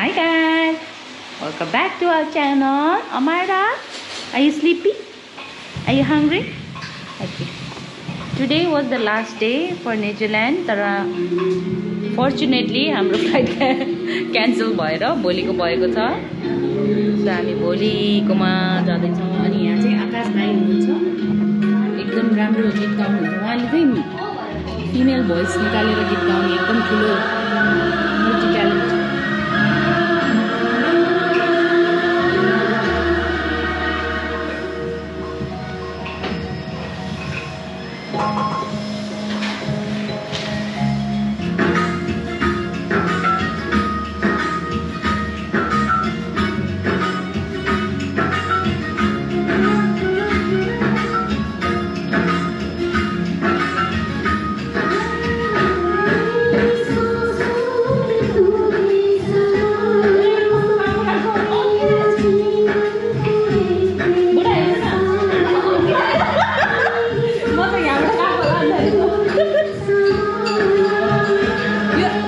Hi guys, welcome back to our channel. Amara, are you sleepy? Are you hungry? Okay. Today was the last day for New Zealand. Fortunately, हाम्रो flight cancel भएर भोलिको भएको छ. So हामी भोलिकोमा जाँदैछौँ. अनि यहाँ चाहिँ आकाश भाइ हुनुहुन्छ. एकदम राम्रो गीत गाउनुहुन्छ. उहाँले चाहिँ फिमेल भोइस निकालेर गीत गाउने एकदम ठुलो मल्टी ट्यालेन्ट.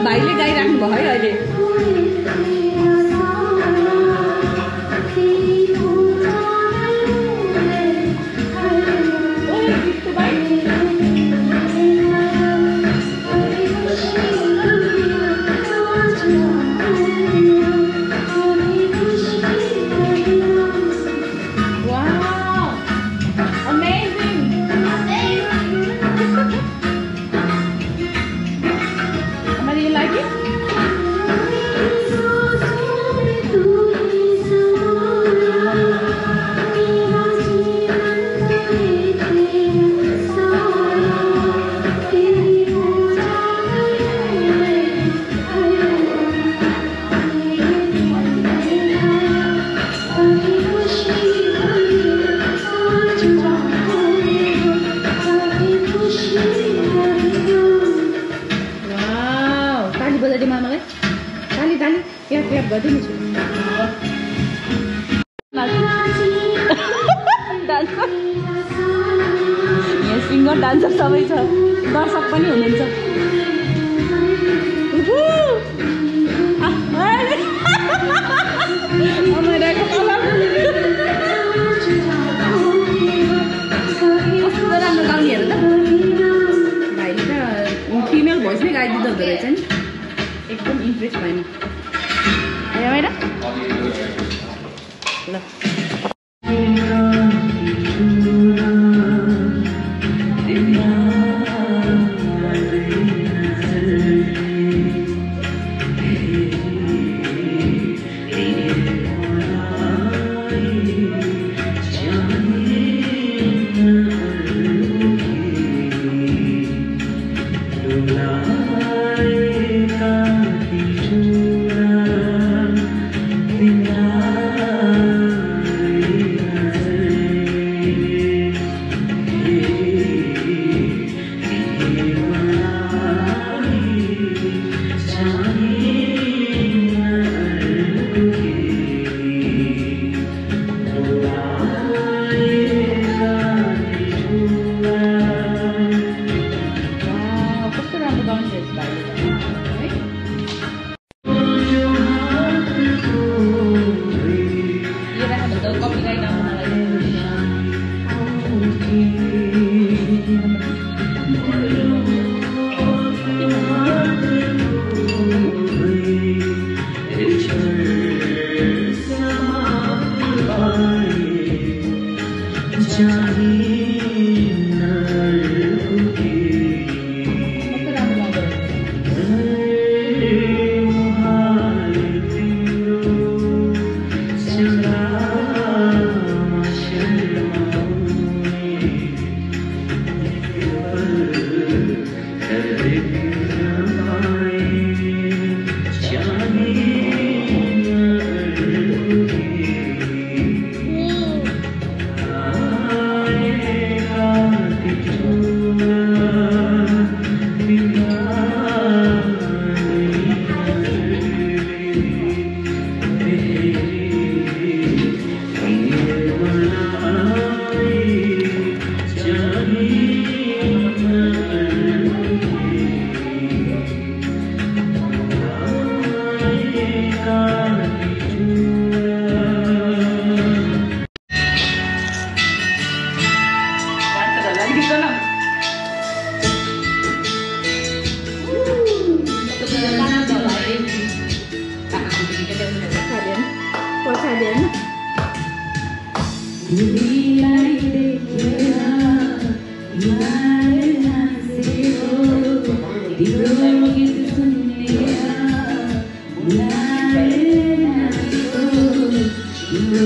भाइले गाइराख्नु भयो है अहिले. यहाँ सिङ्गर डान्सर सबै छ. दर्शक पनि हुनुहुन्छ. कस्तो राम्रो गाउने हेर त. भाइले त फिमेल भोइसमै गाइदिँदो हुँदो रहेछ नि. एकदम इम्प्रेस भएन. ल तिमीलाई देखेर हिमाल नाचेको तिम्रो गीत सुनेर मुनाले नाचेको तिम्रो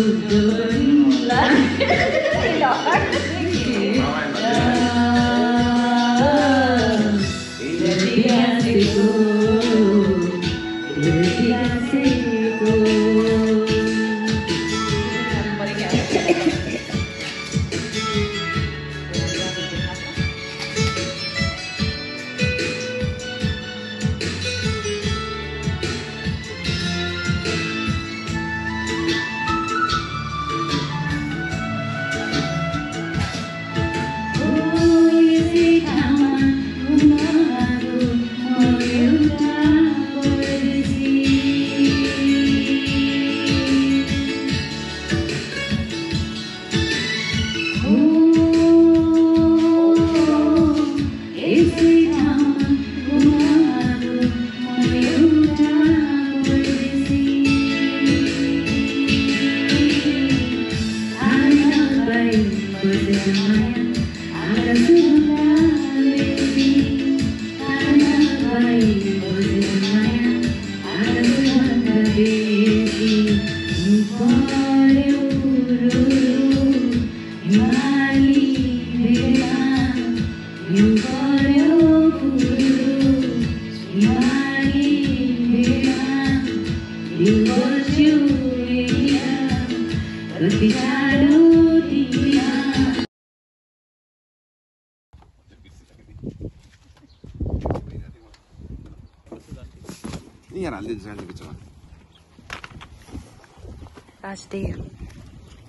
Last day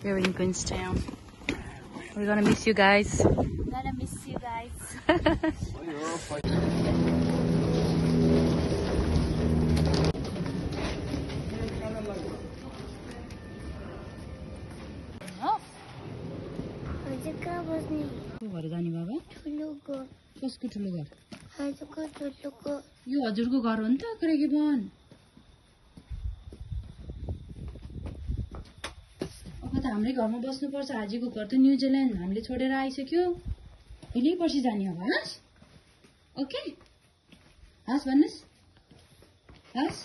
here in Queenstown. We're gonna miss you guys. Gonna miss you guys. घर जाने बाबा कसको ठुलो घर यो हजुरको घर हो नि त क्रेगी बन अब त हाम्रै घरमा बस्नुपर्छ आजीको घर त न्युजिल्यान्ड हामीले छोडेर आइसक्यो अहिले पर्सि जाने अब हस् ओके हस् भन्नुस् हस्